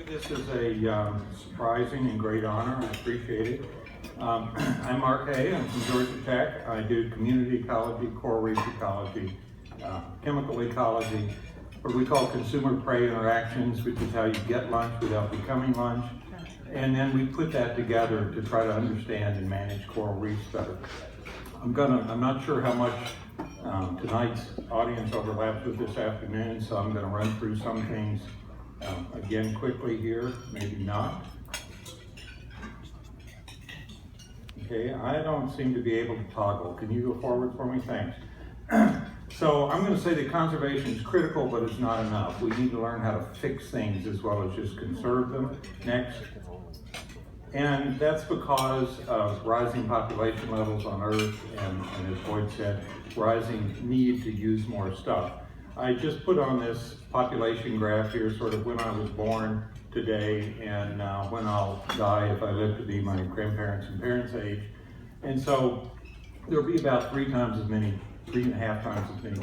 This is a surprising and great honor. I appreciate it. I'm Mark Hay. I'm from Georgia Tech. I do community ecology, coral reef ecology, chemical ecology, what we call consumer-prey interactions, which is how you get lunch without becoming lunch. And then we put that together to try to understand and manage coral reefs better. I'm not sure how much tonight's audience overlaps with this afternoon, so I'm going to run through some things again quickly here, maybe not. Okay, I don't seem to be able to toggle. Can you go forward for me? Thanks. So I'm going to say that conservation is critical, but it's not enough. We need to learn how to fix things as well as just conserve them. Next. And that's because of rising population levels on Earth and as Boyd said, rising need to use more stuff. I just put on this population graph here, sort of when I was born today and when I'll die if I live to be my grandparents' and parents' age. And so there'll be about 3.5 times as many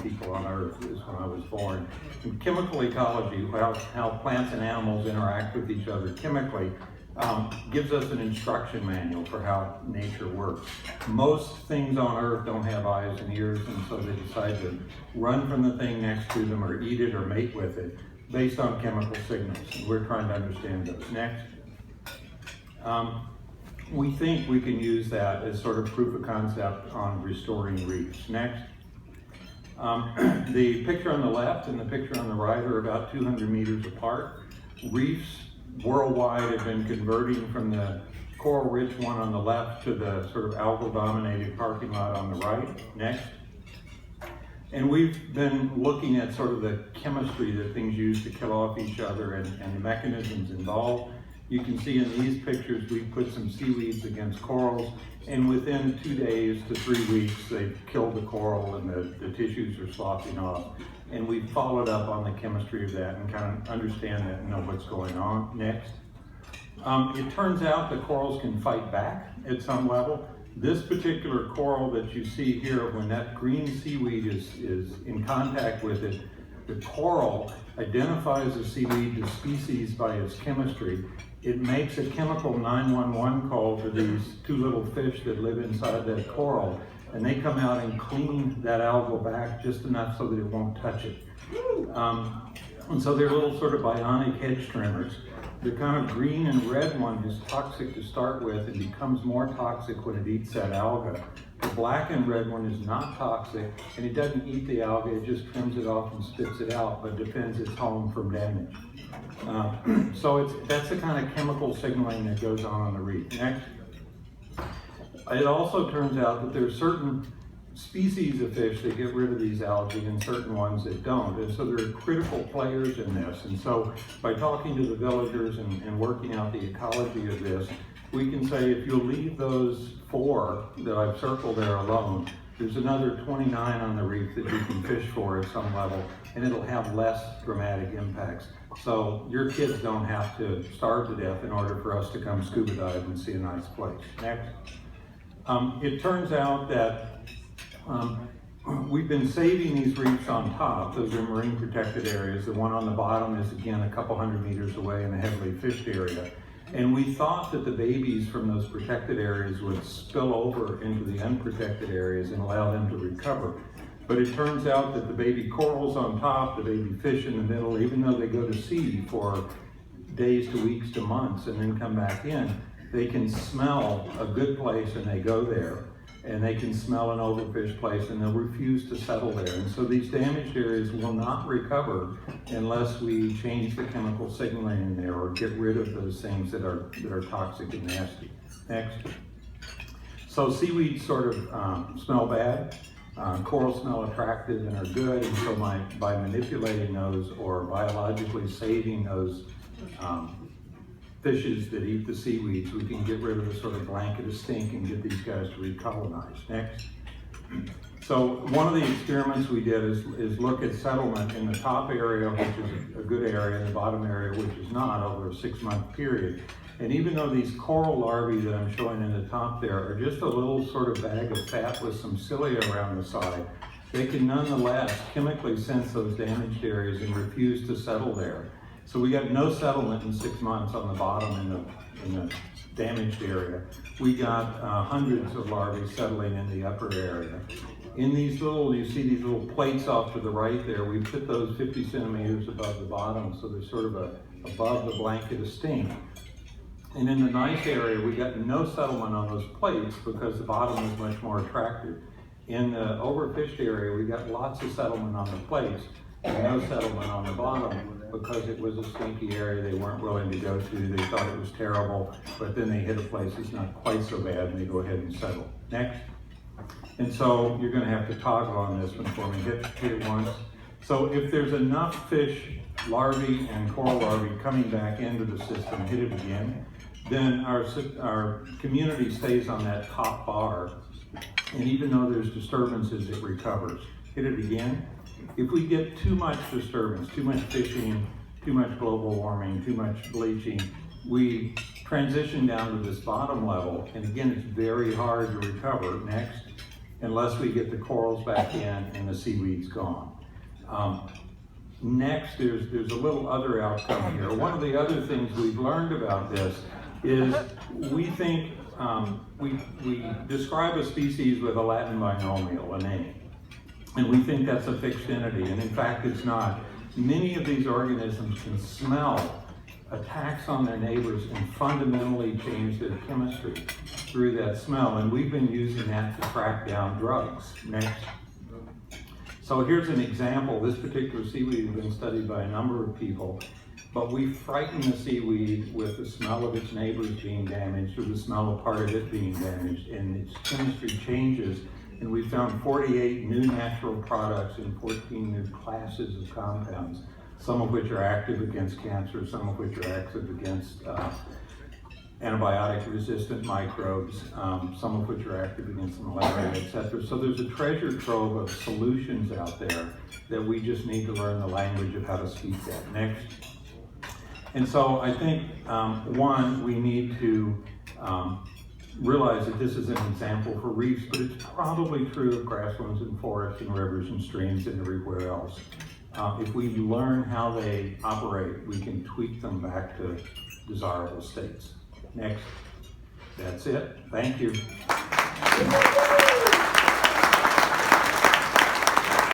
people on Earth as when I was born. In chemical ecology, how plants and animals interact with each other chemically, gives us an instruction manual for how nature works. Most things on Earth don't have eyes and ears, and so they decide to run from the thing next to them or eat it or mate with it based on chemical signals. And we're trying to understand those. Next. We think we can use that as sort of proof of concept on restoring reefs. Next. The picture on the left and the picture on the right are about 200 meters apart. Reefs worldwide have been converting from the coral-rich one on the left to the sort of algal-dominated parking lot on the right. Next. And we've been looking at sort of the chemistry that things use to kill off each other and the mechanisms involved. You can see in these pictures we put some seaweeds against corals, and within 2 days to 3 weeks they've killed the coral and the tissues are sloughing off. And we followed up on the chemistry of that and kind of understand that and know what's going on. Next. It turns out that corals can fight back at some level. This particular coral that you see here, when that green seaweed is in contact with it, the coral identifies the seaweed, the species, by its chemistry. It makes a chemical 911 call to these two little fish that live inside that coral, and they come out and clean that algal back just enough so that it won't touch it. And so they're little sort of bionic hedge trimmers. The kind of green and red one is toxic to start with and becomes more toxic when it eats that alga. The black and red one is not toxic, and it doesn't eat the alga, it just trims it off and spits it out, but defends its home from damage. So that's the kind of chemical signaling that goes on the reef. Next. It also turns out that there are certain species of fish that get rid of these algae and certain ones that don't. And so there are critical players in this. And so by talking to the villagers and working out the ecology of this, we can say if you'll leave those 4 that I've circled there alone, there's another 29 on the reef that you can fish for at some level, and it'll have less dramatic impacts. So your kids don't have to starve to death in order for us to come scuba dive and see a nice place. Next. It turns out that we've been saving these reefs on top. Those are marine protected areas. The one on the bottom is again a couple hundred meters away in a heavily fished area. And we thought that the babies from those protected areas would spill over into the unprotected areas and allow them to recover. But it turns out that the baby corals on top, the baby fish in the middle, even though they go to sea for days to weeks to months and then come back in, they can smell a good place and they go there. And they can smell an overfished place and they'll refuse to settle there. And so these damaged areas will not recover unless we change the chemical signaling in there or get rid of those things that are toxic and nasty. Next. So seaweeds sort of smell bad. Corals smell attractive and are good. And so by manipulating those or biologically saving those fishes that eat the seaweeds, we can get rid of the sort of blanket of stink and get these guys to recolonize. Next. So one of the experiments we did is look at settlement in the top area, which is a good area, and the bottom area, which is not, over a 6-month period. And even though these coral larvae that I'm showing in the top there are just a little sort of bag of fat with some cilia around the side, they can nonetheless chemically sense those damaged areas and refuse to settle there. So we got no settlement in 6 months on the bottom in the damaged area. We got hundreds of larvae settling in the upper area. In these little, you see these little plates off to the right there, we put those 50 centimeters above the bottom, so they're sort of above the blanket of steam. And in the nice area, we got no settlement on those plates because the bottom was much more attractive. In the overfished area, we got lots of settlement on the plates and no settlement on the bottom because it was a stinky area they weren't willing to go to. They thought it was terrible, but then they hit a place that's not quite so bad and they go ahead and settle. Next. And so you're going to have to toggle on this one for me. Hit it once. So if there's enough fish, larvae, and coral larvae coming back into the system, hit it again, then our community stays on that top bar. And even though there's disturbances, it recovers. Hit it again. If we get too much disturbance, too much fishing, too much global warming, too much bleaching, we transition down to this bottom level. And again, it's very hard to recover next, unless we get the corals back in and the seaweed's gone. Next, there's a little other outcome here. One of the other things we've learned about this is we think, we describe a species with a Latin binomial, a name, and we think that's a fixed entity, and in fact it's not. Many of these organisms can smell attacks on their neighbors and fundamentally change their chemistry through that smell, and we've been using that to track down drugs. Next. So here's an example. This particular seaweed has been studied by a number of people, but we frighten the seaweed with the smell of its neighbors being damaged or the smell of part of it being damaged, and its chemistry changes. And we found 48 new natural products and 14 new classes of compounds, some of which are active against cancer, some of which are active against antibiotic-resistant microbes, some of which are active against malaria, etc. So there's a treasure trove of solutions out there that we just need to learn the language of how to speak that. Next. And so I think, one, we need to realize that this is an example for reefs, but it's probably true of grasslands and forests and rivers and streams and everywhere else. If we learn how they operate, we can tweak them back to desirable states. Next. That's it. Thank you.